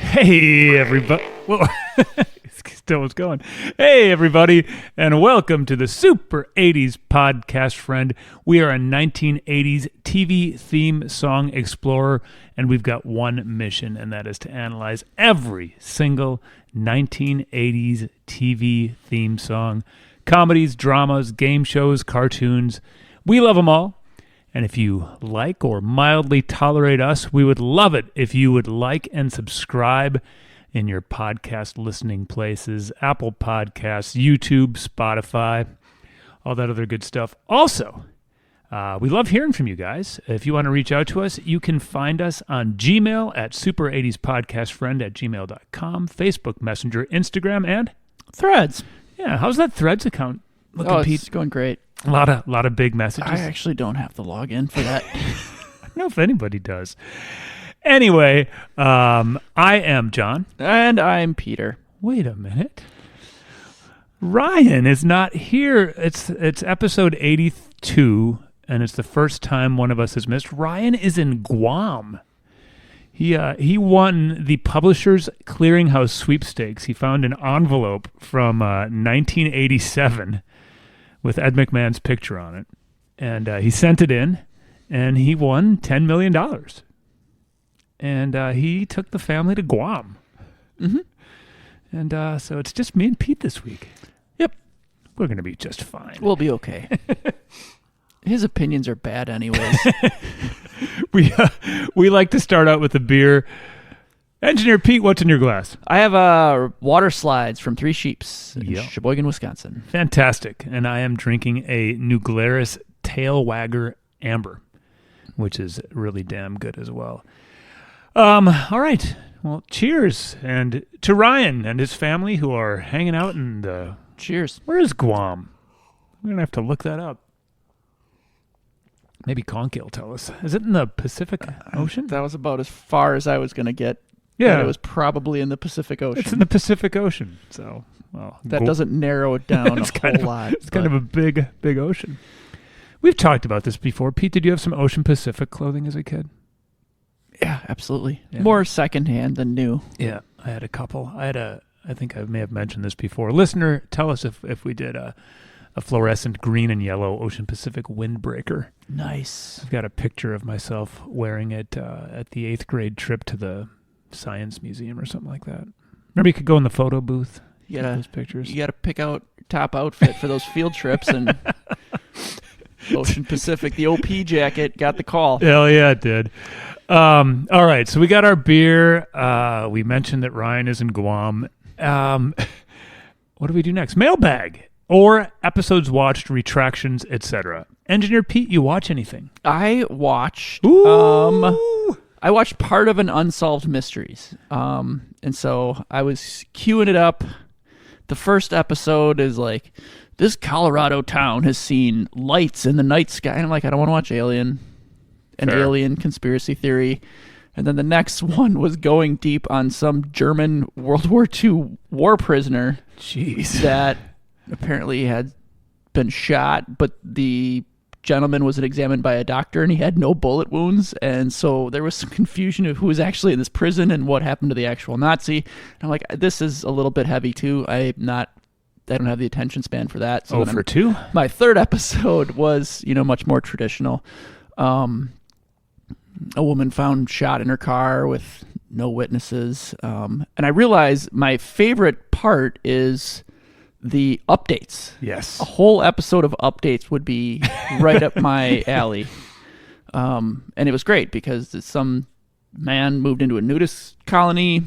Hey, everybody. Whoa. Still was going. Hey, everybody, and welcome to the Super 80s Podcast Friend. We are a 1980s TV theme song explorer, and we've got one mission, and that is to analyze every single 1980s TV theme song. Comedies, dramas, game shows, cartoons. We love them all. And if you like or mildly tolerate us, we would love it if you would like and subscribe in your podcast listening places, Apple Podcasts, YouTube, Spotify, all that other good stuff. Also, we love hearing from you guys. If you want to reach out to us, you can find us on Gmail at super80spodcastfriend@gmail.com, Facebook Messenger, Instagram, and Threads. Yeah, how's that Threads account looking, Pete? It's going great. A lot of big messages. I actually don't have the login for that. I don't know if anybody does. Anyway, I am John. And I'm Peter. Wait a minute. Ryan is not here. It's episode 82, and it's the first time one of us has missed. Ryan is in Guam. He won the Publishers Clearinghouse sweepstakes. He found an envelope from 1987 with Ed McMahon's picture on it. And he sent it in, and he won $10 million. And he took the family to Guam. Mm-hmm. And so it's just me and Pete this week. Yep. We're going to be just fine. We'll be okay. His opinions are bad anyways. We like to start out with a beer. Engineer Pete, what's in your glass? I have water slides from Three Sheeps in Sheboygan, Wisconsin. Fantastic. And I am drinking a New Glarus Tail Wagger Amber, which is really damn good as well. All right. Well, cheers. And to Ryan and his family who are hanging out in the... Cheers. Where is Guam? We're going to have to look that up. Maybe Conky will tell us. Is it in the Pacific Ocean? That was about as far as I was going to get. Yeah. It was probably in the Pacific Ocean. It's in the Pacific Ocean. So, well, that doesn't narrow it down a whole lot. It's kind of a big ocean. We've talked about this before. Pete, did you have some Ocean Pacific clothing as a kid? Yeah, absolutely. Yeah. More secondhand than new. Yeah, I had a couple. I think I may have mentioned this before. Listener, tell us if we did a fluorescent green and yellow Ocean Pacific windbreaker. Nice. I've got a picture of myself wearing it at the 8th grade trip to the Science Museum or something like that. Remember, you could go in the photo booth. You gotta, those pictures. You got to pick out top outfit for those field trips, and Ocean Pacific, the OP jacket, got the call. Hell yeah, it did. All right, so we got our beer. We mentioned that Ryan is in Guam. What do we do next? Mailbag. Or episodes watched, retractions, etc. Engineer Pete, you watch anything? I watched. Ooh. I watched part of an Unsolved Mysteries, and so I was queuing it up. The first episode is like, this Colorado town has seen lights in the night sky, and I'm like, I don't want to watch Alien, Alien conspiracy theory. And then the next one was going deep on some German World War II war prisoner. Jeez. That apparently had been shot, but the gentleman was examined by a doctor and he had no bullet wounds, and so there was some confusion of who was actually in this prison and what happened to the actual Nazi. And I'm like, this is a little bit heavy too. I don't have the attention span for that. So for two? My third episode was, much more traditional. A woman found shot in her car with no witnesses. And I realized my favorite part is the updates. Yes. A whole episode of updates would be right up my alley. And it was great because some man moved into a nudist colony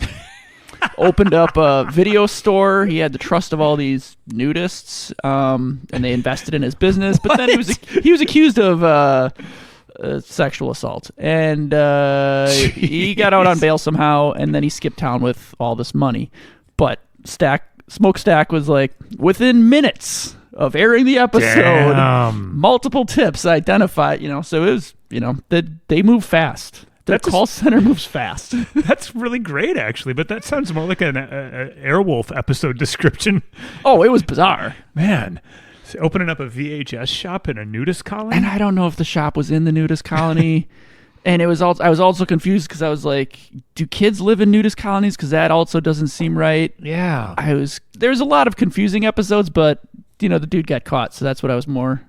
opened up a video store. He had the trust of all these nudists, and they invested in his business. But then he was accused of sexual assault, and he got out on bail somehow, and then he skipped town with all this money. But Smokestack was like, within minutes of airing the episode, multiple tips identified, so it was, they move fast. The call center moves fast. That's really great, actually, but that sounds more like an Airwolf episode description. Oh, it was bizarre. Man, so opening up a VHS shop in a nudist colony? And I don't know if the shop was in the nudist colony. And I was also confused because I was like, do kids live in nudist colonies? Because that also doesn't seem right. Yeah. There's a lot of confusing episodes, but, the dude got caught. So that's what I was more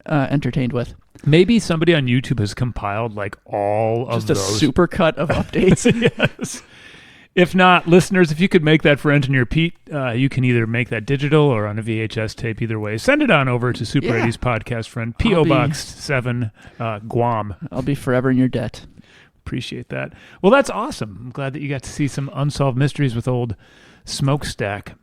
entertained with. Maybe somebody on YouTube has compiled like all of those. Just a supercut of updates. Yes. If not, listeners, if you could make that for Engineer Pete, you can either make that digital or on a VHS tape. Either way, send it on over to Super 80s Podcast Friend, P.O. Box 7, Guam. I'll be forever in your debt. Appreciate that. Well, that's awesome. I'm glad that you got to see some unsolved mysteries with old Smokestack.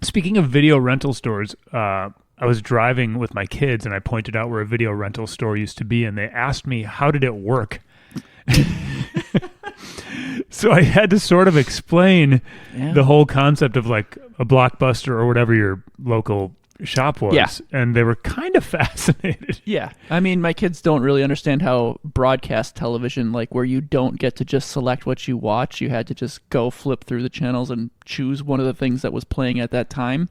Speaking of video rental stores, I was driving with my kids, and I pointed out where a video rental store used to be, and they asked me, how did it work? So I had to sort of explain the whole concept of like a Blockbuster or whatever your local shop was. Yeah. And they were kind of fascinated. Yeah. I mean, my kids don't really understand how broadcast television, like where you don't get to just select what you watch, you had to just go flip through the channels and choose one of the things that was playing at that time.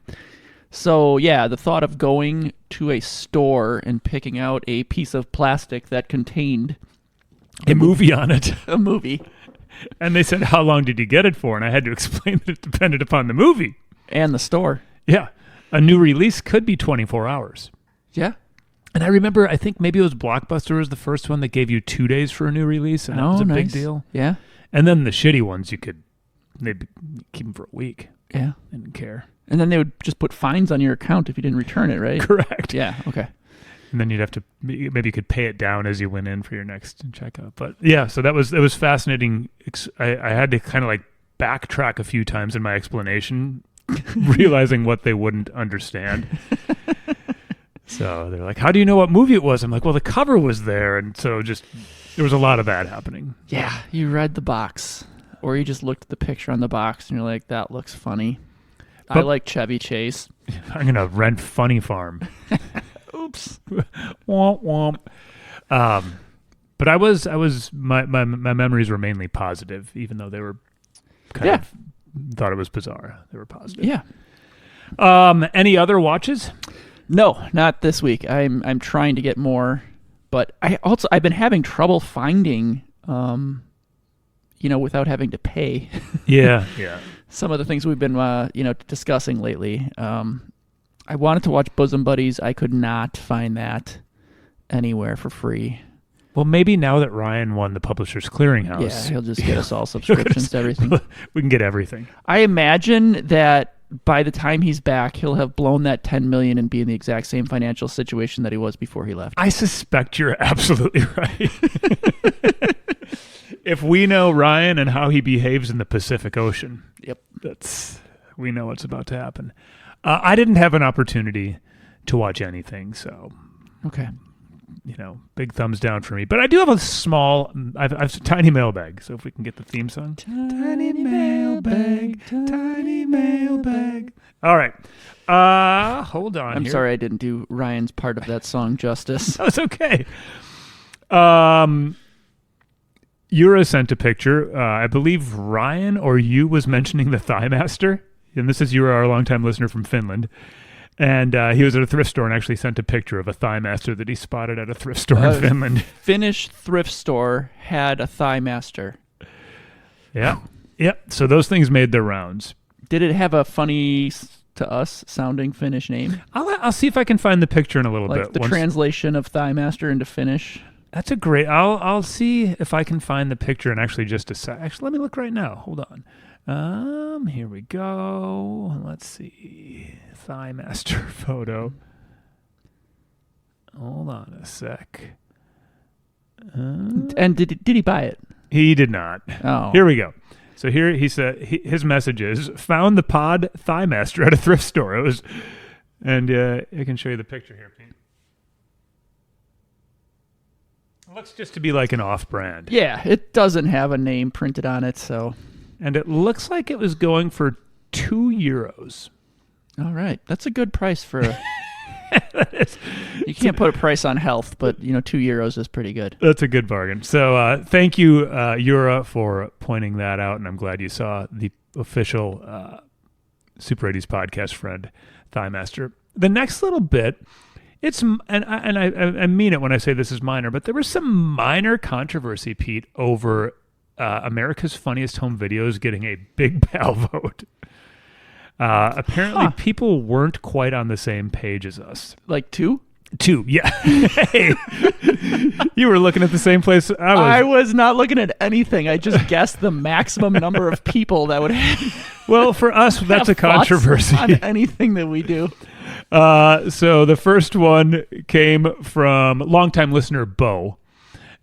So, yeah, the thought of going to a store and picking out a piece of plastic that contained a movie on it. A movie. And they said, how long did you get it for? And I had to explain that it depended upon the movie. And the store. Yeah. A new release could be 24 hours. Yeah. And I remember, I think maybe it was Blockbuster was the first one that gave you 2 days for a new release. And that was a big deal. Yeah. And then the shitty ones, they'd keep them for a week. Yeah. They didn't care. And then they would just put fines on your account if you didn't return it, right? Correct. Yeah. Okay. And then you'd have to, maybe you could pay it down as you went in for your next checkout. But yeah, so it was fascinating. I had to kind of like backtrack a few times in my explanation, realizing what they wouldn't understand. So they're like, how do you know what movie it was? I'm like, well, the cover was there. And so there was a lot of that happening. Yeah. You read the box, or you just looked at the picture on the box and you're like, that looks funny. I like Chevy Chase. I'm going to rent Funny Farm. Oops. Womp womp. But my memories were mainly positive, even though they were kind of thought it was bizarre. They were positive. Yeah. Any other watches? No, not this week. I'm trying to get more, but I've been having trouble finding, without having to pay. Yeah. Some of the things we've been, discussing lately. I wanted to watch Bosom Buddies. I could not find that anywhere for free. Well, maybe now that Ryan won the Publishers Clearinghouse. Yeah, he'll just get us all subscriptions to everything. We can get everything. I imagine that by the time he's back, he'll have blown that $10 million and be in the exact same financial situation that he was before he left. I suspect you're absolutely right. If we know Ryan and how he behaves in the Pacific Ocean, we know what's about to happen. I didn't have an opportunity to watch anything, so okay, big thumbs down for me. But I do have I've a tiny mailbag. So if we can get the theme song, tiny mailbag, tiny mailbag. All right, hold on. I'm sorry I didn't do Ryan's part of that song justice. That's okay. Yura sent a picture. I believe Ryan or you was mentioning the Thigh Master. And this is Yura, our longtime listener from Finland. And he was at a thrift store and actually sent a picture of a Thigh Master that he spotted at a thrift store in Finland. Finnish thrift store had a Thigh Master. Yeah. Yep. So those things made their rounds. Did it have a funny to us sounding Finnish name? I'll see if I can find the picture in a little bit. The translation of Thigh Master into Finnish. That's a great. I'll see if I can find the picture in actually just a sec. Actually, let me look right now. Hold on. Here we go. Let's see. Thigh Master photo. Hold on a sec. And did he buy it? He did not. Oh. Here we go. So here he said his message is, found the pod Thigh Master at a thrift store. It was, and I can show you the picture here, Pete. It looks just to be like an off-brand. Yeah, it doesn't have a name printed on it, so. And it looks like it was going for €2. All right, that's a good price for. You can't put a price on health, but €2 is pretty good. That's a good bargain. So thank you, Yura, for pointing that out, and I'm glad you saw the official Super 80s podcast friend, Thigh Master. The next little bit, I mean it when I say this is minor, but there was some minor controversy, Pete, over America's Funniest Home Videos getting a Big Pal vote. Apparently, people weren't quite on the same page as us. Like 2? 2, yeah. Hey, you were looking at the same place I was. I was not looking at anything. I just guessed the maximum number of people that would have. Well, for us, that's a controversy. On anything that we do. So the first one came from longtime listener Bo,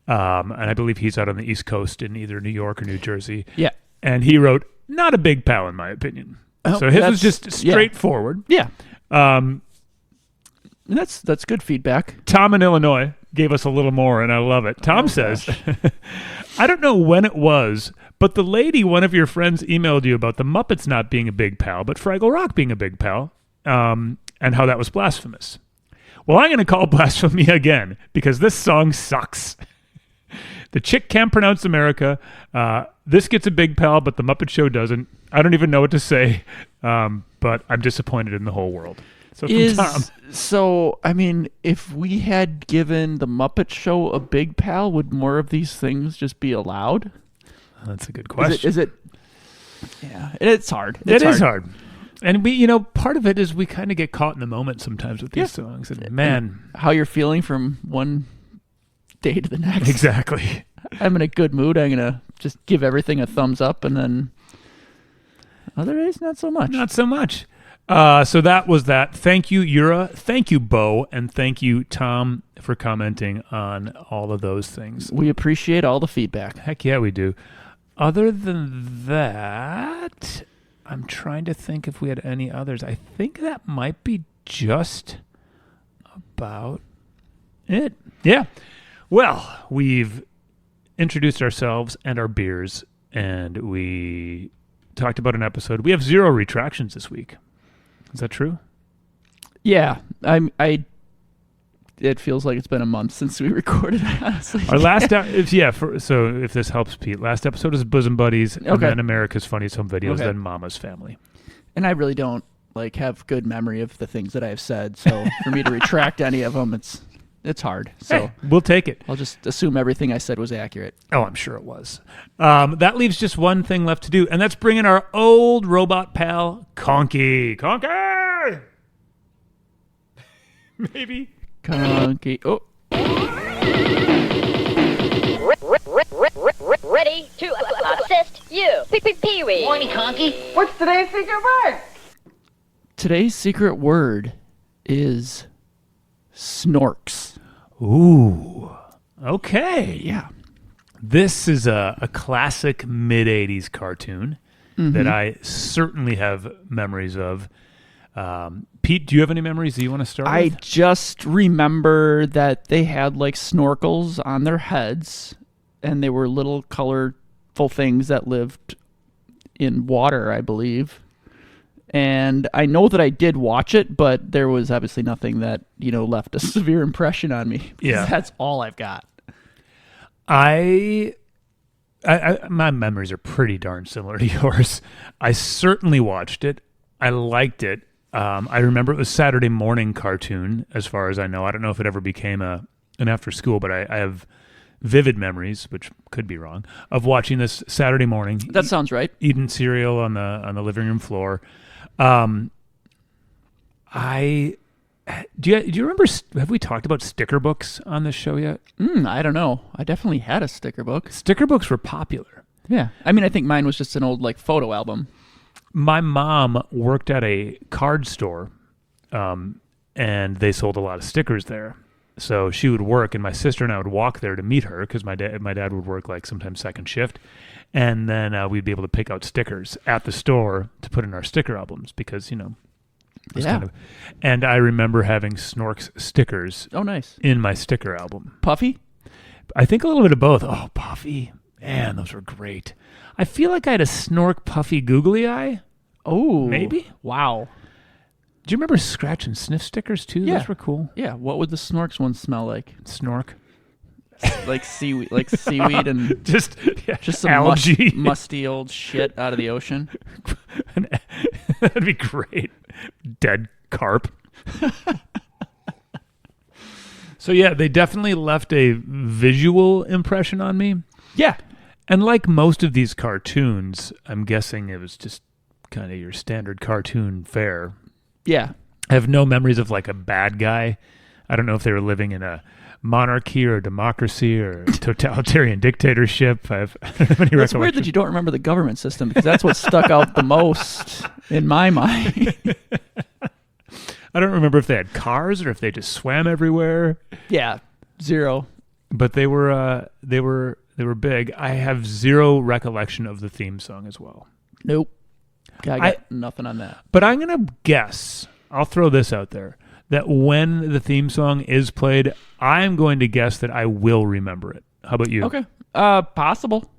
and I believe he's out on the East Coast in either New York or New Jersey. Yeah. And he wrote, not a big pal in my opinion. So his was just straightforward. Yeah. That's good feedback. Tom in Illinois gave us a little more, and I love it. Tom says, I don't know when it was, but the lady one of your friends emailed you about the Muppets not being a big pal, but Fraggle Rock being a big pal, and how that was blasphemous. Well, I'm going to call blasphemy again, because this song sucks. The chick can't pronounce America. This gets a big pal, but the Muppet Show doesn't. I don't even know what to say, but I'm disappointed in the whole world. So from Tom. So, I mean, if we had given the Muppet Show a big pal, would more of these things just be allowed? That's a good question. Is it? Yeah, it's hard. It is hard. And we, part of it is we kind of get caught in the moment sometimes with these songs. And man. And how you're feeling from one day to the next. Exactly. I'm in a good mood. I'm going to just give everything a thumbs up, and then other days, not so much. Not so much. So that was that. Thank you, Yura. Thank you, Bo. And thank you, Tom, for commenting on all of those things. We appreciate all the feedback. Heck yeah, we do. Other than that, I'm trying to think if we had any others. I think that might be just about it. Yeah. Well, we've introduced ourselves and our beers, and we talked about an episode. We have 0 retractions this week. Is that true? Yeah. It feels like it's been a month since we recorded, honestly. Our last so if this helps, Pete, last episode is Bosom Buddies, and then America's Funniest Home Videos, then Mama's Family. And I really don't have good memory of the things that I have said, so for me to retract any of them, it's hard. So hey, we'll take it. I'll just assume everything I said was accurate. Oh, I'm sure it was. That leaves just one thing left to do, and that's bring in our old robot pal, Conky. Conky! Maybe. Conky. Oh. Ready to assist you. Pee-wee. Morning, Conky. What's today's secret word? Today's secret word is Snorks. Ooh. Okay. Yeah. This is a classic mid-'80s cartoon that I certainly have memories of. Pete, do you have any memories that you want to start with? I just remember that they had like snorkels on their heads, and they were little colorful things that lived in water, I believe. And I know that I did watch it, but there was obviously nothing that, left a severe impression on me. Yeah. That's all I've got. My memories are pretty darn similar to yours. I certainly watched it. I liked it. I remember it was Saturday morning cartoon, as far as I know. I don't know if it ever became an after school, but I have vivid memories, which could be wrong, of watching this Saturday morning. That sounds right. Eating cereal on the living room floor. Do you remember? Have we talked about sticker books on this show yet? I don't know. I definitely had a sticker book. Sticker books were popular. Yeah. I mean, I think mine was just an old photo album. My mom worked at a card store, and they sold a lot of stickers there. So she would work, and my sister and I would walk there to meet her because my dad would work sometimes second shift, And then we'd be able to pick out stickers at the store to put in our sticker albums because, it was Yeah. and I remember having Snorks stickers Oh, nice. in my sticker album. Puffy? I think a little bit of both. Oh, Puffy. Man, those were great. I feel like I had a Snork Puffy Googly Eye. Oh. Maybe? Wow. Do you remember scratch and sniff stickers too? Yeah. Those were cool. Yeah, what would the Snorks one smell like? Snork. Like seaweed and Just some algae. musty old shit out of the ocean. That'd be great. Dead carp. So yeah, they definitely left a visual impression on me. Yeah. And like most of these cartoons, I'm guessing it was just kind of your standard cartoon fare. Yeah. I have no memories of like a bad guy. I don't know if they were living in a monarchy or a democracy or a totalitarian dictatorship. I don't have any It's weird that you don't remember the government system because that's what stuck out the most in my mind. I don't remember if they had cars or if they just swam everywhere. Yeah. Zero. But they were big. I have zero recollection of the theme song as well. Nope. I got nothing on that. But I'm going to guess, I'll throw this out there, that when the theme song is played, I'm going to guess that I will remember it. How about you? Okay. Possible.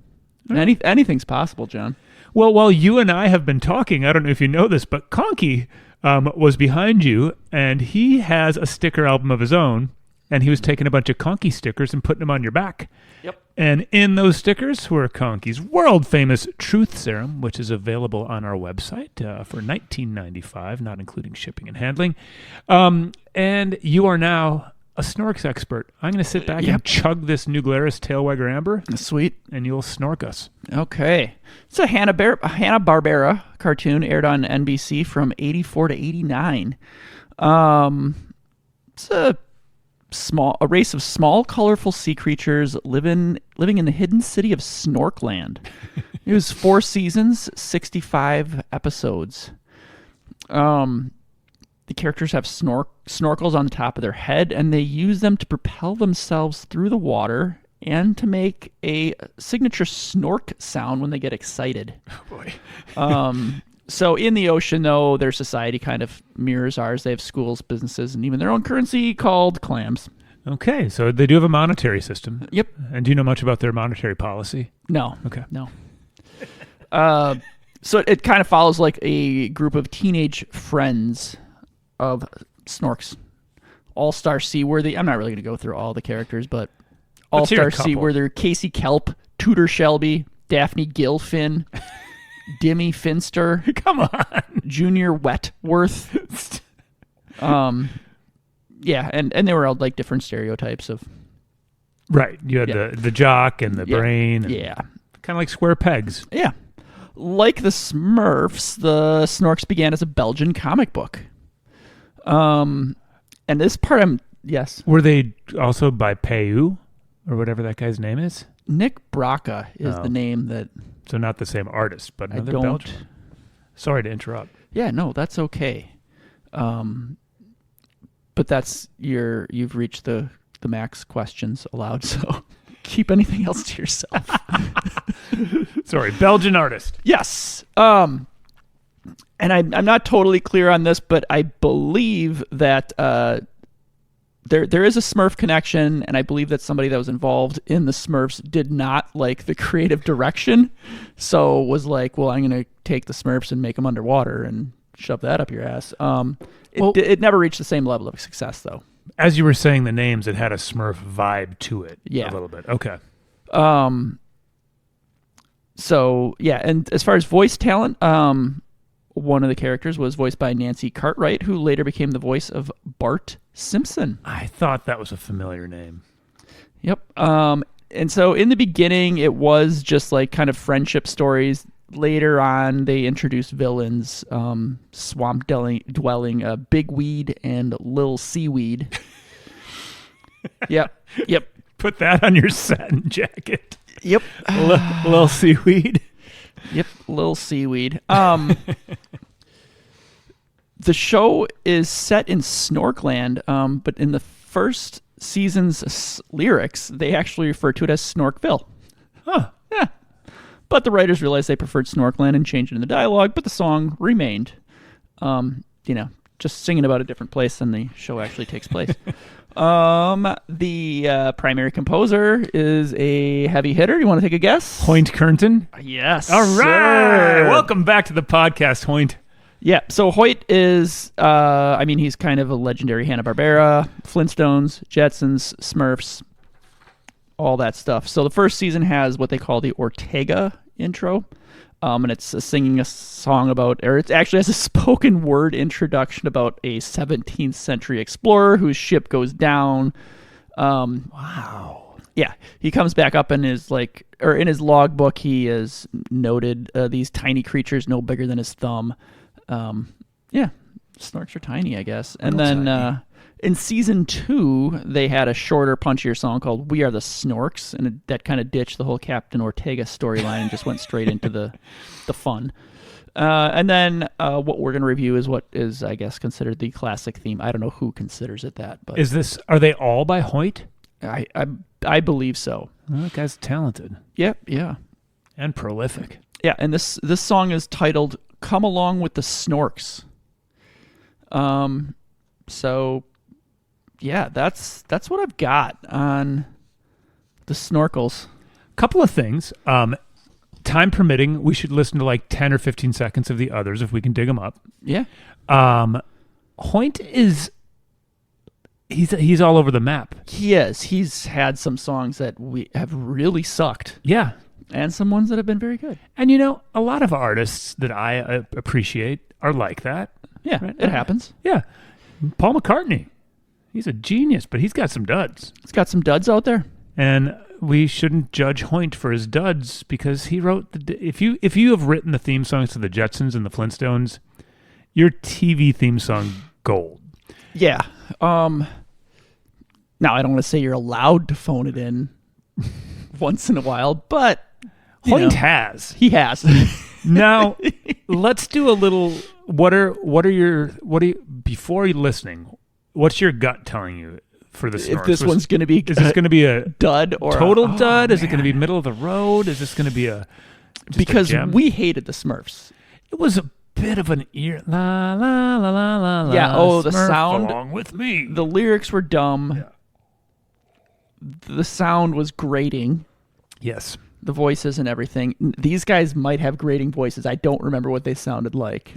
Anything's possible, John. Well, while you and I have been talking, I don't know if you know this, but Conky was behind you, and he has a sticker album of his own, and he was taking a bunch of Conky stickers and putting them on your back. Yep. And in those stickers were Conky's world-famous Truth Serum, which is available on our website for $19.95, not including shipping and handling. And you are now a Snorks expert. I'm going to sit back and chug this New Glarus Tailwagger Amber, Sweet. and you'll snork us. Okay. It's a Hanna-Barbera cartoon aired on NBC from 84 to 89. It's a race of small, colorful sea creatures living in the hidden city of Snorkland. It was 4 seasons, 65 episodes. The characters have snorkels on the top of their head, and they use them to propel themselves through the water and to make a signature snork sound when they get excited. Oh boy. So in the ocean, though, their society kind of mirrors ours. They have schools, businesses, and even their own currency called clams. Okay, so they do have a monetary system. Yep. And do you know much about their monetary policy? No. Okay. No. So it kind of follows like a group of teenage friends of Snorks. All-Star Seaworthy. I'm not really going to go through all the characters, but Let's hear a All-Star couple. Seaworthy, Casey Kelp, Tudor Shelby, Daphne Gilfin, Dimmy Finster, Come on. Junior Wetworth. Yeah, and they were all like different stereotypes of Right. You had the jock and the brain. And yeah. Kind of like square pegs. Yeah. Like the Smurfs, the Snorks began as a Belgian comic book. And this part yes. Were they also by Peyu or whatever that guy's name is? Nick Braca is Oh. the name that So not the same artist, but I another don't. Belgian. Sorry to interrupt. Yeah, no, that's okay. But that's you've reached the max questions allowed, so keep anything else to yourself. Sorry, Belgian artist. Yes. And I'm not totally clear on this, but I believe that there is a Smurf connection, and I believe that somebody that was involved in the Smurfs did not like the creative direction, so was like, well, I'm going to take the Smurfs and make them underwater and shove that up your ass. It never reached the same level of success, though. As you were saying the names, it had a Smurf vibe to it. Yeah. A little bit. Okay. So, yeah, and as far as voice talent, one of the characters was voiced by Nancy Cartwright, who later became the voice of Bart Simpson. I thought that was a familiar name. Yep. And so in the beginning, it was just like kind of friendship stories. Later on, they introduced villains, swamp dwelling Bigweed and Lil Seaweed. Yep. Put that on your satin jacket. Yep. Little seaweed. Yep, Lil Seaweed. The show is set in Snorkland, but in the first season's lyrics, they actually refer to it as Snorkville. Huh. Yeah. But the writers realized they preferred Snorkland and changed it in the dialogue, but the song remained. Just singing about a different place than the show actually takes place. The primary composer is a heavy hitter. You want to take a guess? Hoyt Curtain. Yes. All right. sir. Welcome back to the podcast, Hoyt. Yeah, so Hoyt is, he's kind of a legendary Hanna-Barbera, Flintstones, Jetsons, Smurfs, all that stuff. So the first season has what they call the Ortega intro, and it's singing a song about, or it actually has a spoken word introduction about a 17th century explorer whose ship goes down. Wow. Yeah, he comes back up in his in his logbook. He is noted these tiny creatures no bigger than his thumb. Snorks are tiny, I guess. And then in season 2, they had a shorter, punchier song called "We Are the Snorks," and that kind of ditched the whole Captain Ortega storyline and just went straight into the fun. And then what we're going to review is what is, I guess, considered the classic theme. I don't know who considers it that, but Are they all by Hoyt? I believe so. Well, that guy's talented. Yep, yeah. And prolific. Yeah, and this song is titled "Come Along with the Snorks." So yeah, that's what I've got on the Snorkels. Couple of things. Time permitting, we should listen to like 10 or 15 seconds of the others if we can dig them up. Yeah. Hoyt is he's all over the map. He is. He's had some songs that we have really sucked. Yeah. And some ones that have been very good. And a lot of artists that I appreciate are like that. Yeah, right? It happens. Yeah. Paul McCartney. He's a genius, but he's got some duds. He's got some duds out there. And we shouldn't judge Hoyt for his duds because he wrote if you have written the theme songs to the Jetsons and the Flintstones, your TV theme song gold. Yeah. Now I don't want to say you're allowed to phone it in once in a while, but Hoyt has. He has. Now, let's do a little before you listening, what's your gut telling you for the Snorks? If this one's going to be is this going to be a dud or total dud? Is it going to be middle of the road? Is this going to be because we hated the Smurfs. It was a bit of an ear la la la la la la. Yeah, Smurf the sound along with me. The lyrics were dumb. Yeah. The sound was grating. Yes. The voices and everything. These guys might have grating voices. I don't remember what they sounded like.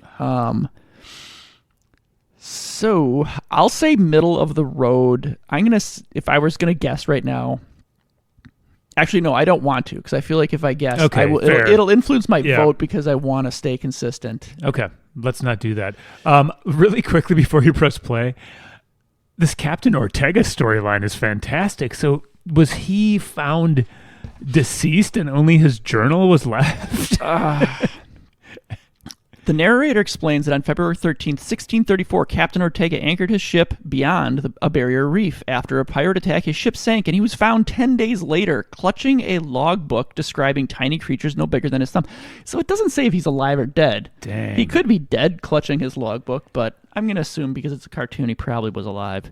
So I'll say middle of the road. If I was gonna guess right now. Actually, no, I don't want to because I feel like if I guess, okay, it'll influence my vote because I want to stay consistent. Okay, let's not do that. Really quickly before you press play, this Captain Ortega storyline is fantastic. So was he found deceased and only his journal was left? The narrator explains that on February 13th, 1634, Captain Ortega anchored his ship beyond a barrier reef. After a pirate attack, his ship sank, and he was found 10 days later, clutching a logbook describing tiny creatures no bigger than his thumb. So it doesn't say if he's alive or dead. Dang. He could be dead clutching his logbook, but I'm going to assume because it's a cartoon, he probably was alive.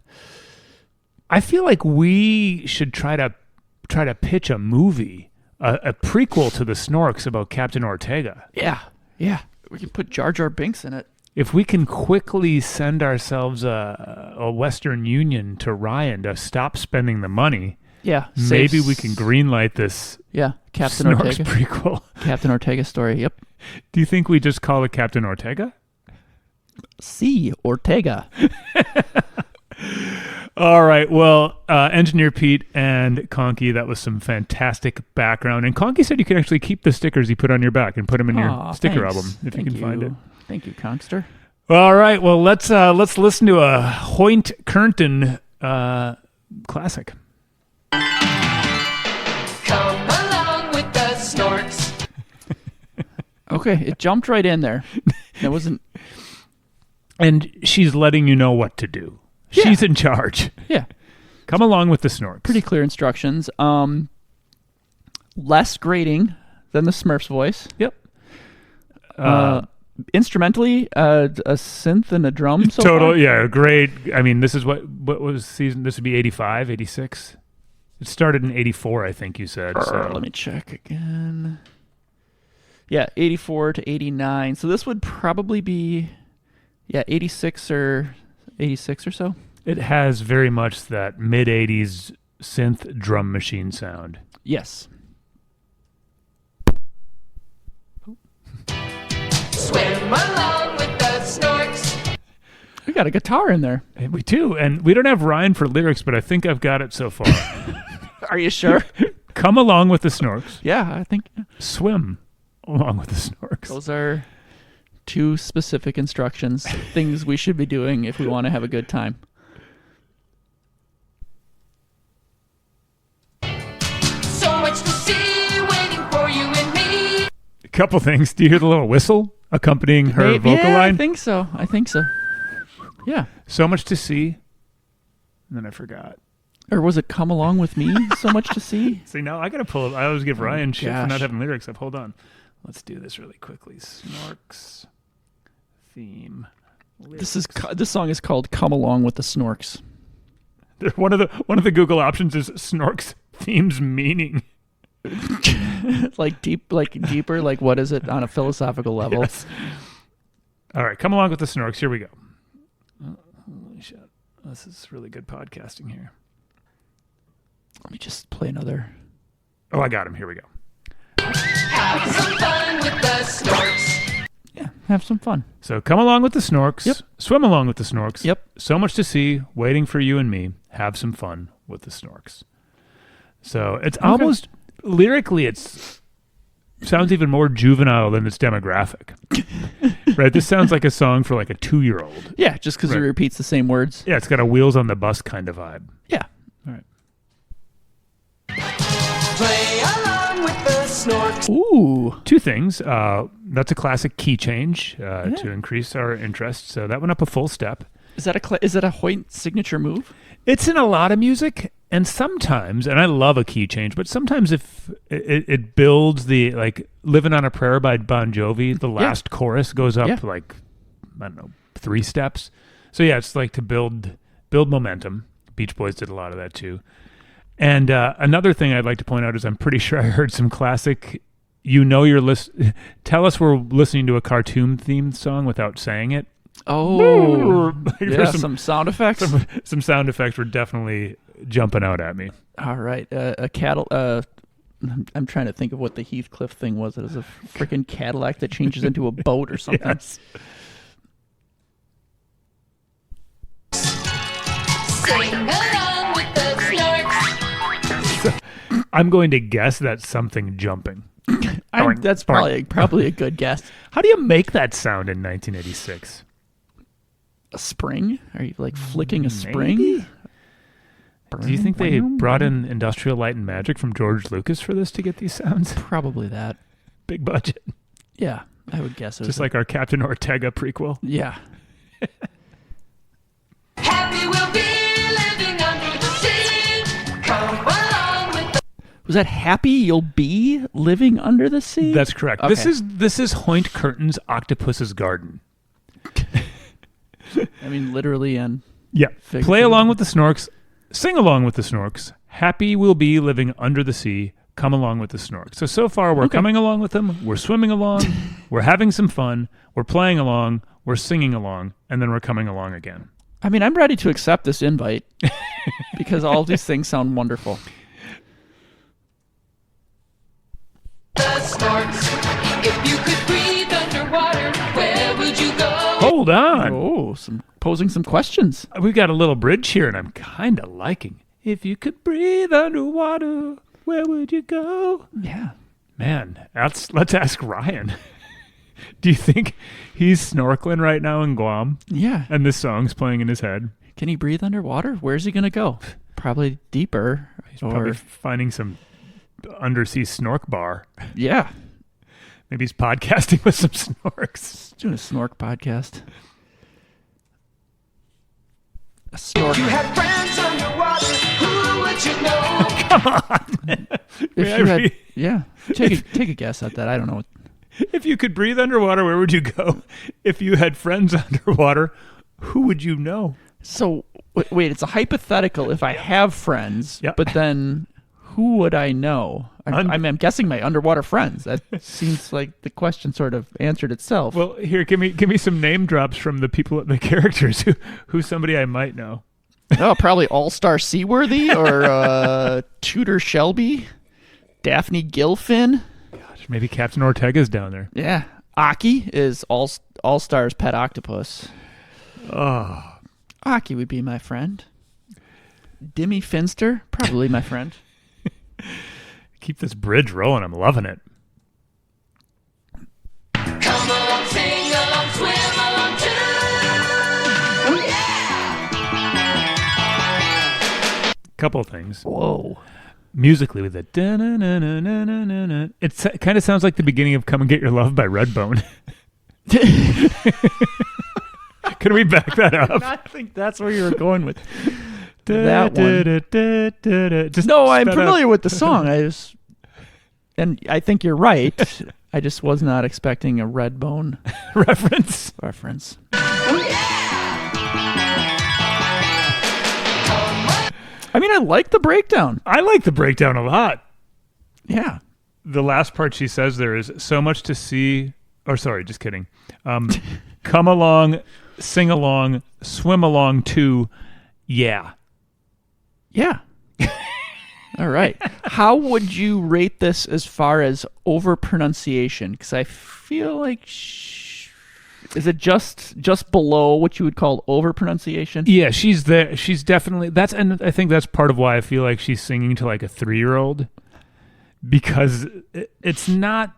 I feel like we should try to pitch a movie, a prequel to the Snorks about Captain Ortega. Yeah. We can put Jar Jar Binks in it. If we can quickly send ourselves a Western Union to Ryan to stop spending the money, maybe we can greenlight this Captain Snorks Ortega prequel. Captain Ortega story, yep. Do you think we just call it Captain Ortega? C. Ortega. All right. Well, Engineer Pete and Conky, that was some fantastic background. And Conky said you can actually keep the stickers he put on your back and put them in your sticker album if you can find it. Thank you, Conkster. All right. Well, let's listen to a Hoyt Curtain classic. Come along with the Snorks. Okay, it jumped right in there. It wasn't. And she's letting you know what to do. Yeah. She's in charge. Yeah. Come along with the Snorks. Pretty clear instructions. Less grating than the Smurfs voice. Yep. Instrumentally, a synth and a drum. So Total, far. yeah, great. I mean, this is what was season? This would be 85, 86? It started in 84, I think you said. So. Let me check again. Yeah, 84 to 89. So this would probably be, 86 or so. It has very much that mid-'80s synth drum machine sound. Yes. Swim along with the Snorks. We got a guitar in there. And we do, and we don't have Ryan for lyrics, but I think I've got it so far. Are you sure? Come along with the Snorks. Yeah, I think Swim along with the Snorks. those are 2 specific instructions, things we should be doing if we want to have a good time. So much to see waiting for you and me. A couple things. Do you hear the little whistle accompanying her vocal line? I think so. Yeah. So much to see. And then I forgot. Or was it Come Along With Me? So much to see? See, now I got to pull it. I always give Ryan shit for gosh. not having lyrics up. Hold on. Let's do this really quickly. Snorks theme. This song is called Come Along With the Snorks. One of the Google options is Snorks themes meaning. Deeper, like what is it on a philosophical level? Yes. All right, come along with the Snorks. Here we go. Oh, holy shit. This is really good podcasting here. Let me just play another. Oh, I got him. Here we go. Have some fun with the Snorks. Yeah, have some fun. So come along with the Snorks. Yep. Swim along with the Snorks. Yep. So much to see, waiting for you and me. Have some fun with the Snorks. So it's almost lyrically, it's sounds even more juvenile than its demographic. Right? This sounds like a song for like a 2-year-old. Yeah, just because it repeats the same words. Yeah, it's got a wheels on the bus kind of vibe. Yeah. All right. Play along with the Snorks. Ooh. 2 things. That's a classic key change to increase our interest. So that went up a full step. Is that a Hoyt signature move? It's in a lot of music, and sometimes, and I love a key change, but sometimes if it builds the, like, Living on a Prayer by Bon Jovi, the last chorus goes up like, I don't know, 3 steps. So yeah, it's like to build momentum. Beach Boys did a lot of that too. And another thing I'd like to point out is I'm pretty sure I heard some classic, tell us we're listening to a cartoon themed song without saying it. Oh, Yeah, some sound effects. Some sound effects were definitely jumping out at me. All right, a cattle. I'm trying to think of what the Heathcliff thing was. It was a freaking Cadillac that changes into a boat or something. Yes. Sing along with the Snorks. I'm going to guess that's something jumping. That's probably a good guess. How do you make that sound in 1986? A spring? Are you like flicking a spring? Maybe? Do you think they brought in Industrial Light and Magic from George Lucas for this to get these sounds? Probably that. Big budget. Yeah, I would guess it was Just like our Captain Ortega prequel. Yeah. Happy we'll be living under the sea. Come along with the Was that Happy You'll Be Living Under the Sea? That's correct. Okay. This is Hoyt Curtain's Octopus's Garden. I mean, literally and Yeah. Figuratively. Play along with the Snorks. Sing along with the Snorks. Happy we'll be living under the sea. Come along with the Snorks. So far, we're coming along with them. We're swimming along. We're having some fun. We're playing along. We're singing along. And then we're coming along again. I mean, I'm ready to accept this invite because all these things sound wonderful. Snorks. If you could breathe underwater, where would you go? Hold on. Oh, posing some questions. We've got a little bridge here, and I'm kind of liking. If you could breathe underwater, where would you go? Yeah. Man, let's ask Ryan. Do you think he's snorkeling right now in Guam Yeah. and this song's playing in his head? Can he breathe underwater? Where's he going to go? Probably deeper. He's probably finding some undersea snork bar. Yeah. Maybe he's podcasting with some snorks. Doing a snork podcast. A snork. You had friends underwater, who would you know? If you had, yeah. Take a guess at that. I don't know. If you could breathe underwater, where would you go? If you had friends underwater, who would you know? So, wait, it's a hypothetical if I have friends, Yep. but then who would I know? I'm guessing my underwater friends. That seems like the question sort of answered itself. Well, here, give me some name drops from the characters. Who's somebody I might know? Oh, probably All-Star Seaworthy or Tudor Shelby, Daphne Gilfin. Gosh, maybe Captain Ortega's down there. Yeah, Aki is All-Star's pet octopus. Oh, Aki would be my friend. Dimmy Finster, probably my friend. keep this bridge rolling. I'm loving it. Come along, sing along, swim along too. Yeah! Couple of things. Whoa. Musically with it. It kind of sounds like the beginning of Come and Get Your Love by Redbone. Can we back that up? I think that's where you were going with that one. Just No, I'm sped familiar up. with the song. And I think you're right. I just was not expecting a Redbone reference. I mean, I like the breakdown. I like the breakdown a lot. Yeah. The last part she says there is so much to see. Or sorry, just kidding. Come along, sing along, swim along too. Yeah. Yeah. All right. How would you rate this as far as over pronunciation? Because I feel like is it just below what you would call over pronunciation? Yeah, she's there. She's definitely and I think that's part of why I feel like she's singing to like a 3-year-old, because it's not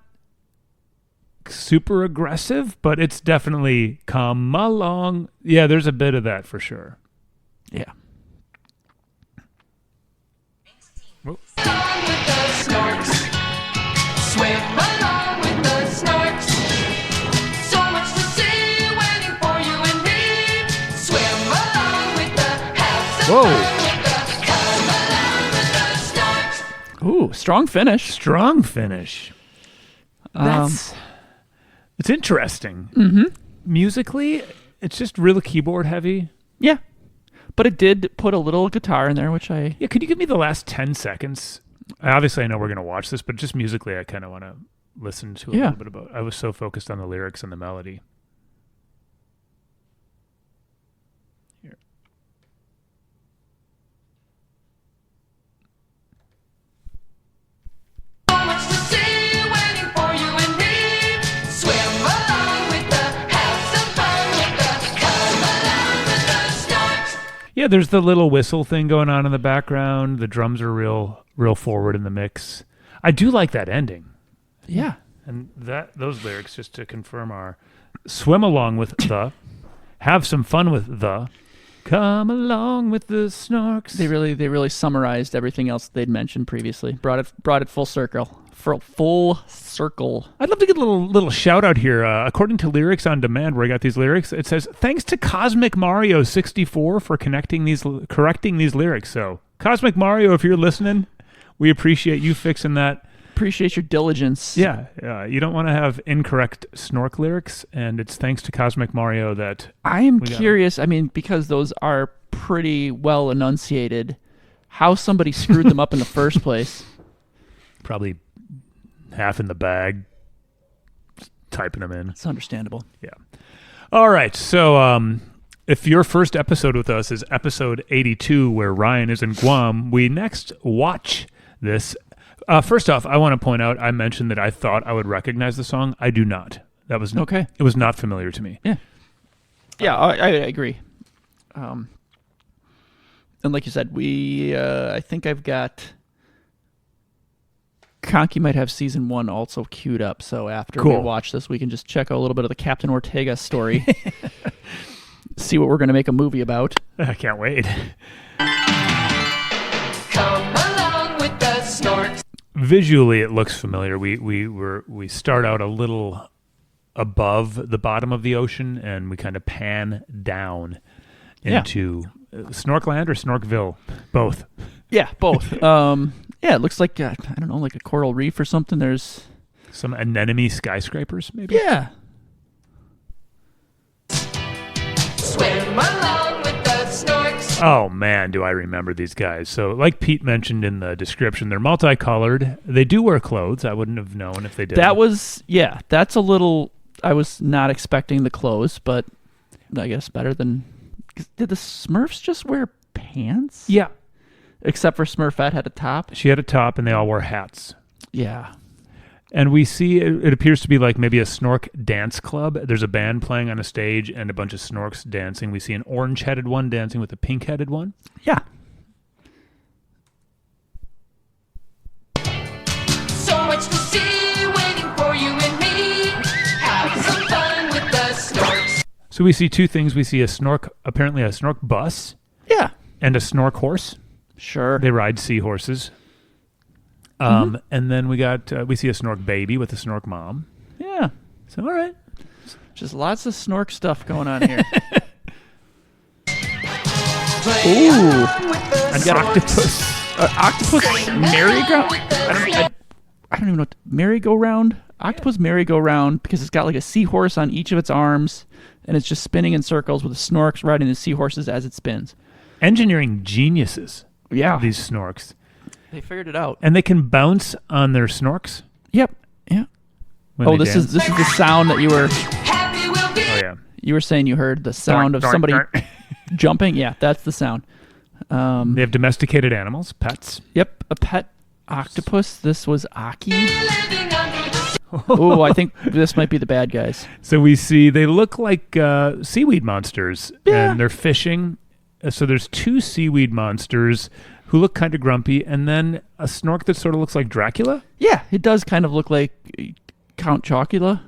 super aggressive, but it's definitely come along. Yeah, there's a bit of that for sure. Yeah. Along with the Snorks. Swim along with the Snorks. So much to see waiting for you and me. Swim along with the have some Whoa. fun with the come along with the Snorks. Ooh, strong finish. Strong finish. It's interesting. Mm-hmm. Musically, it's just real keyboard heavy. Yeah. But it did put a little guitar in there, which I... Yeah, could you give me the last 10 seconds? Obviously, I know we're going to watch this, but just musically, I kind of want to listen to a little bit about. I was so focused on the lyrics and the melody. Here. So much to see waiting for you and me. Swim along with the have some fun with the come along with the Snorks. Yeah, there's the little whistle thing going on in the background. The drums are real forward in the mix. I do like that ending. Yeah. And those lyrics, just to confirm, are swim along with the, have some fun with the, come along with the Snorks. They really summarized everything else they'd mentioned previously. Brought it full circle. Full circle. I'd love to get a little shout out here. According to Lyrics on Demand, where I got these lyrics, it says, thanks to Cosmic Mario 64 for correcting these lyrics. So, Cosmic Mario, if you're listening, we appreciate you fixing that. Appreciate your diligence. Yeah, you don't want to have incorrect Snork lyrics, and it's thanks to Cosmic Mario that I am we got curious. I mean, because those are pretty well enunciated, how somebody screwed them up in the first place. probably half in the bag, typing them in. It's understandable. Yeah. All right. So, if your first episode with us is episode 82, where Ryan is in Guam, we next watch this. First off, I want to point out, I mentioned that I thought I would recognize the song. I do not. That was Okay. It was not familiar to me. Yeah, I agree. And like you said, I think I've got... Conky might have season 1 also queued up, so after we Cool. watch this, we can just check out a little bit of the Captain Ortega story. See what we're going to make a movie about. I can't wait. Come along with the Snorks. Visually, it looks familiar. We start out a little above the bottom of the ocean, and we kind of pan down into Snorkland or Snorkville, both. Yeah, both. Yeah, it looks like, I don't know, like a coral reef or something. There's... Some anemone skyscrapers, maybe? Yeah. Swim along with the Snorks. Oh, man, do I remember these guys. So like Pete mentioned in the description, they're multicolored. They do wear clothes. I wouldn't have known if they did. That's a little... I was not expecting the clothes, but I guess better than... Did the Smurfs just wear pants? Yeah. Except for Smurfette had a top? She had a top, and they all wore hats. Yeah. And we see it appears to be like maybe a Snork dance club. There's a band playing on a stage and a bunch of Snorks dancing. We see an orange-headed one dancing with a pink-headed one. Yeah. So much to see waiting for you and me. Have some fun with the Snorks. So we see two things. We see apparently a Snork bus Yeah. and a Snork horse. Sure. They ride seahorses. And then we see a Snork baby with a Snork mom. Yeah. So, all right. Just lots of Snork stuff going on here. Play along with the An Snorks. octopus. Octopus merry-go-round? I don't even know what... Merry-go-round? Octopus merry-go-round, because it's got like a seahorse on each of its arms, and it's just spinning in circles with the Snorks riding the seahorses as it spins. Engineering geniuses, Yeah. these Snorks. They figured it out. And they can bounce on their Snorks. Yep. Yeah. when Oh, they this dance. is the sound that Happy will be. Oh, yeah. you were saying you heard the sound of somebody jumping. Yeah, that's the sound. They have domesticated animals, pets. Yep, a pet octopus. This was Aki. Living under the Oh, I think this might be the bad guys. So we see they look like seaweed monsters, Yeah. and they're fishing. So there's two seaweed monsters who look kind of grumpy, and then a Snork that sort of looks like Dracula. Yeah, it does kind of look like Count Chocula.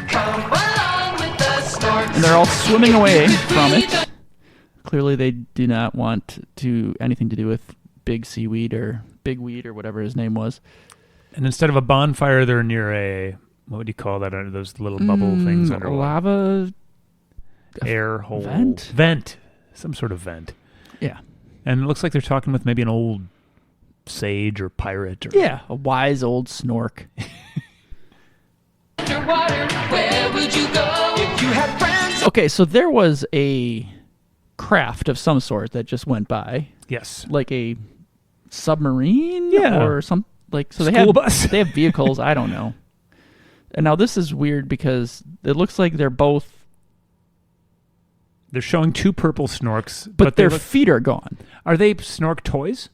come along with the Snorks. And they're all swimming away from it. Clearly, they do not want anything to do with big seaweed or big weed or whatever his name was. And instead of a bonfire, they're near a, what would you call that? Those little bubble things under Lava. air hole. Vent? Some sort of vent. Yeah. And it looks like they're talking with maybe an old sage or pirate. Or Yeah, a wise old Snork. Underwater, where would you go if you had friends? Okay, so there was a craft of some sort that just went by, Yes. like a submarine, Yeah. or some like. So they School have bus. they have vehicles. I don't know. And now this is weird because it looks like they're both, They're showing two purple Snorks, but they their look, feet are gone. are they Snork toys?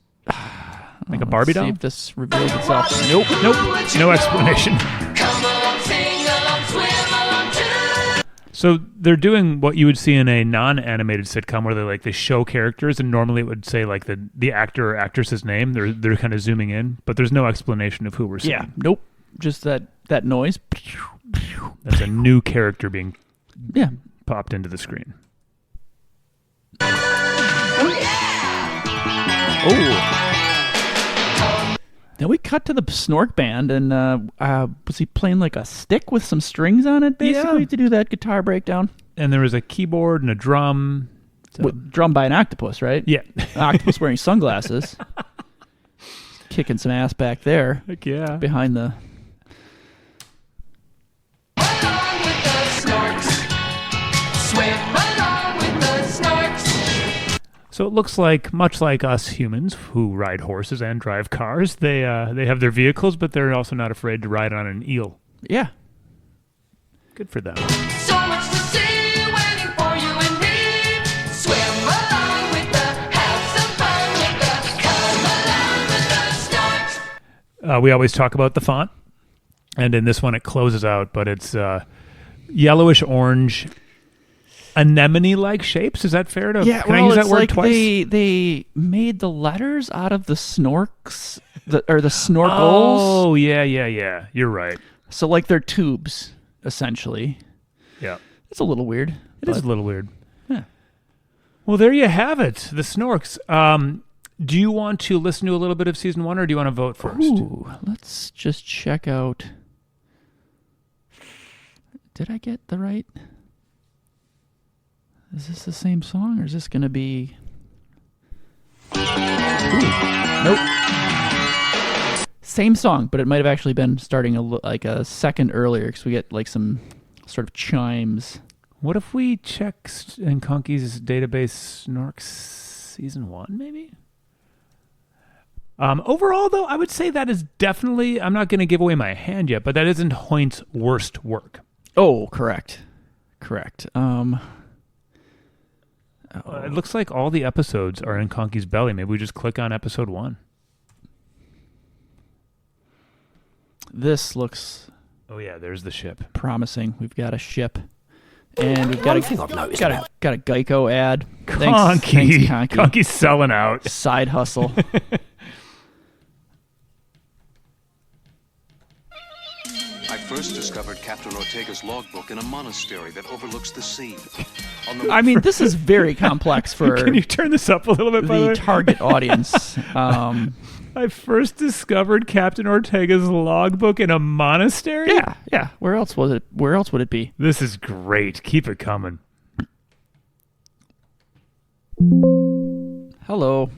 Like a Barbie Let's doll? see if this reveals itself. Nope. No explanation. Come along, sing along, swim along too. So they're doing what you would see in a non-animated sitcom where they show characters, and normally it would say like the actor or actress's name. They're kind of zooming in, but there's no explanation of who we're seeing. Yeah, nope. Just that noise. That's a new character being Yeah. popped into the screen. Oh. Then we cut to the Snork band, and was he playing like a stick with some strings on it, basically, Yeah. to do that guitar breakdown? And there was a keyboard and a drum. So, Drummed by an octopus, right? yeah. An octopus wearing sunglasses. Kicking some ass back there Heck yeah. behind the... Along with the Snorks. Swim along with the Snorks. So it looks like, much like us humans who ride horses and drive cars, they have their vehicles, but they're also not afraid to ride on an eel. Yeah. Good for them. So much to see waiting for you and me. Swim along with the, have some fun with the, come along with the Snorks. We always talk about the font, and in this one it closes out, but it's yellowish orange, anemone-like shapes. Is that fair to? Yeah, Can I use that it's word like twice? They made the letters out of the Snorks, or the snorkels. Oh yeah. You're right. So like they're tubes, essentially. Yeah, It's a little weird. it is a little weird. Yeah. Well, there you have it, the Snorks. Do you want to listen to a little bit of season 1, or do you want to vote first? Ooh, let's just check out. Did I get the right? Is this the same song, or is this going to be? Ooh, nope. Same song, but it might have actually been starting like a second earlier because we get like some sort of chimes. What if we check in Conky's database Snorks season 1, maybe? Overall, though, I would say that is definitely, I'm not going to give away my hand yet, but that isn't Hoyt's worst work. Oh, correct. It looks like all the episodes are in Conky's belly. Maybe we just click on episode 1. This looks Oh, yeah, there's the ship. promising. We've got a ship. And we've got a Geico ad. Conky. Thanks, Conky. Conky's selling out. Side hustle. I first discovered Captain Ortega's logbook in a monastery that overlooks the sea. I mean, this is very complex for Can you turn this up a little bit, by the the way? target audience. I first discovered Captain Ortega's logbook in a monastery? Yeah. Where else would it be? This is great. Keep it coming. Hello.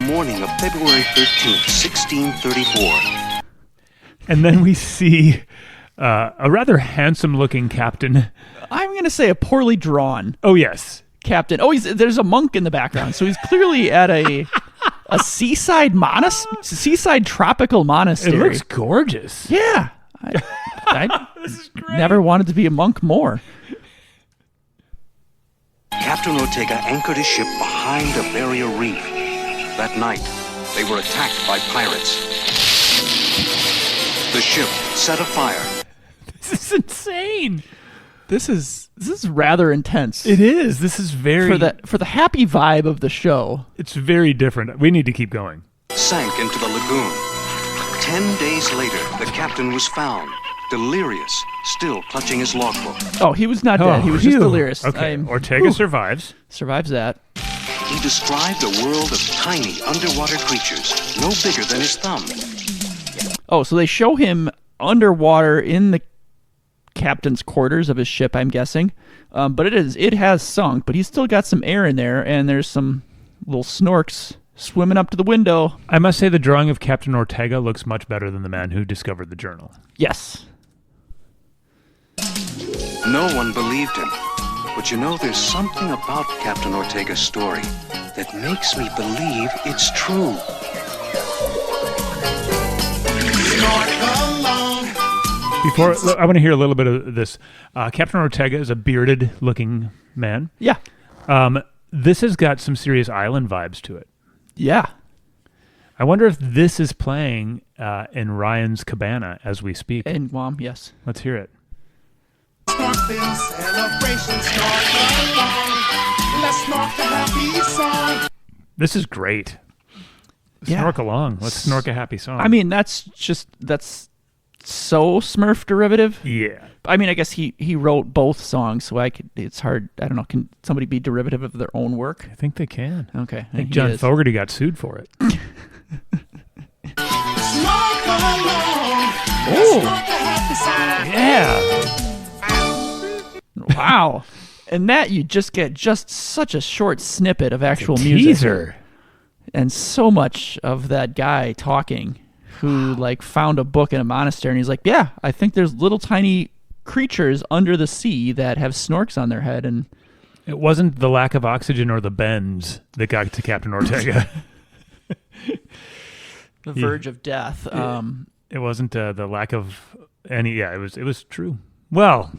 Morning of February 13th, 1634. And then we see a rather handsome-looking captain. I'm going to say a poorly drawn Oh, yes. captain. Oh, there's a monk in the background, so he's clearly at a seaside tropical It monastery. looks gorgeous. Yeah. I This is great. never wanted to be a monk more. Captain Ortega anchored his ship behind a barrier reef. That night, they were attacked by pirates. The ship set afire. This is insane. This is rather intense. It is. This is very... for the happy vibe of the show. It's very different. We need to keep going. Sank into the lagoon. 10 days later, the captain was found, delirious, still clutching his logbook. Oh, he was not dead. He was just phew. delirious. Okay, Ortega survives. Survives that. He described a world of tiny underwater creatures, no bigger than his thumb. Oh, so they show him underwater in the captain's quarters of his ship, I'm guessing. But it has sunk, but he's still got some air in there, and there's some little snorks swimming up to the window. I must say the drawing of Captain Ortega looks much better than the man who discovered the journal. Yes. No one believed him. But you know, there's something about Captain Ortega's story that makes me believe it's true. I want to hear a little bit of this. Captain Ortega is a bearded-looking man. Yeah. This has got some serious island vibes to it. Yeah. I wonder if this is playing in Ryan's cabana as we speak. In Guam, yes. Let's hear it. Snorkeling celebration start along. Let's snork a happy song. This is great. Yeah. Snork along. Let's snork a happy song. I mean, that's so Smurf derivative. yeah. I mean, I guess he wrote both songs, so it's hard. I don't know. Can somebody be derivative of their own work? I think they can. Okay. I think John Fogerty got sued for it. Snork along. Oh, Snork a happy song. Yeah. wow. And that you just get such a short snippet of actual music. Teaser. And so much of that guy talking who like found a book in a monastery and he's like, yeah, I think there's little tiny creatures under the sea that have snorks on their head. And It wasn't the lack of oxygen or the bends that got to Captain Ortega. the verge of death. It wasn't the lack of any. Yeah, it was true. Well,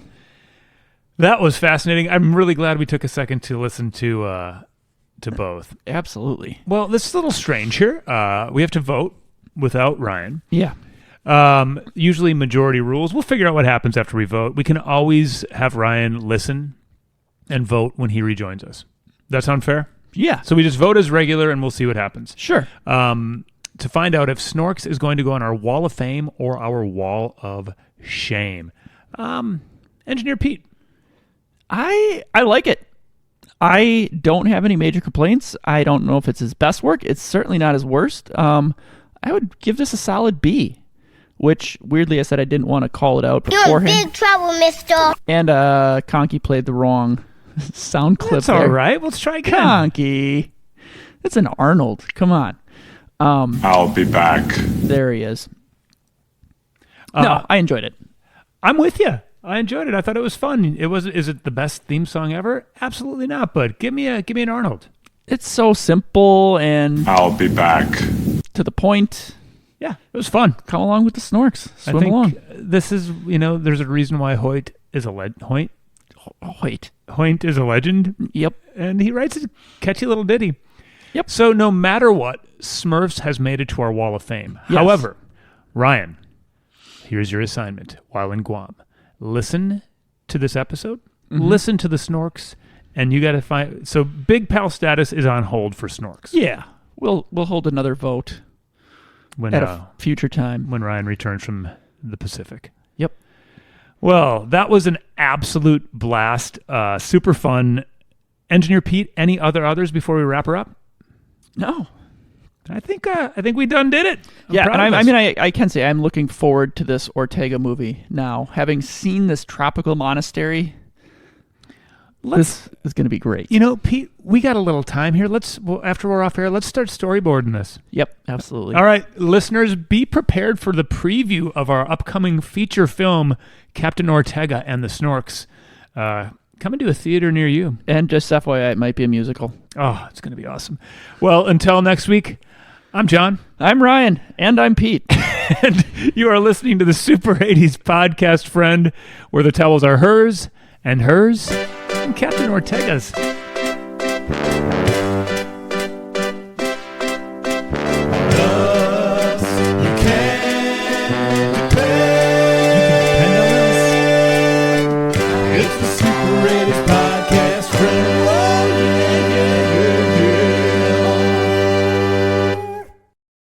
that was fascinating. I'm really glad we took a second to listen to both. Absolutely. Well, this is a little strange here. We have to vote without Ryan. Yeah. Usually majority rules. We'll figure out what happens after we vote. We can always have Ryan listen and vote when he rejoins us. That sound fair? Yeah. So we just vote as regular and we'll see what happens. Sure. To find out if Snorks is going to go on our Wall of Fame or our Wall of Shame. Engineer Pete. I like it. I don't have any major complaints. I don't know if it's his best work. It's certainly not his worst. I would give this a solid B, which weirdly I said I didn't want to call it out You're in beforehand. big trouble, mister. And Conky played the wrong sound clip. That's all right. Let's try again. Conky. It's an Arnold. Come on. I'll be back. There he is. No, I enjoyed it. I'm with you. I enjoyed it. I thought it was fun. Is it the best theme song ever? Absolutely not. But give me an Arnold. It's so simple and I'll be back. to the point. Yeah, it was fun. Come along with the Snorks. Swim I think along. this is, there's a reason why Hoyt is a Hoyt. Wait. Hoyt is a legend, Yep. and he writes a catchy little ditty. Yep. So no matter what, Smurfs has made it to our wall of fame. Yes. However, Ryan, here's your assignment while in Guam. Listen to this episode, listen to the Snorks, and you got to find... So Big Pal status is on hold for Snorks. Yeah. We'll hold another vote When, at a future time. when Ryan returns from the Pacific. Yep. Well, that was an absolute blast. Super fun. Engineer Pete, any others before we wrap her up? No. I think we done did it. I'm Yeah, proud and of I us. mean, I can say I'm looking forward to this Ortega movie now. Having seen this tropical monastery, this is going to be great. Pete, we got a little time here. After we're off air, let's start storyboarding this. Yep, absolutely. All right, listeners, be prepared for the preview of our upcoming feature film, Captain Ortega and the Snorks, coming to a theater near you. And just FYI, it might be a musical. Oh, it's going to be awesome. Well, until next week, I'm John. I'm Ryan, and I'm Pete. And you are listening to the Super 80s podcast, friend, where the towels are hers and Captain Ortega's.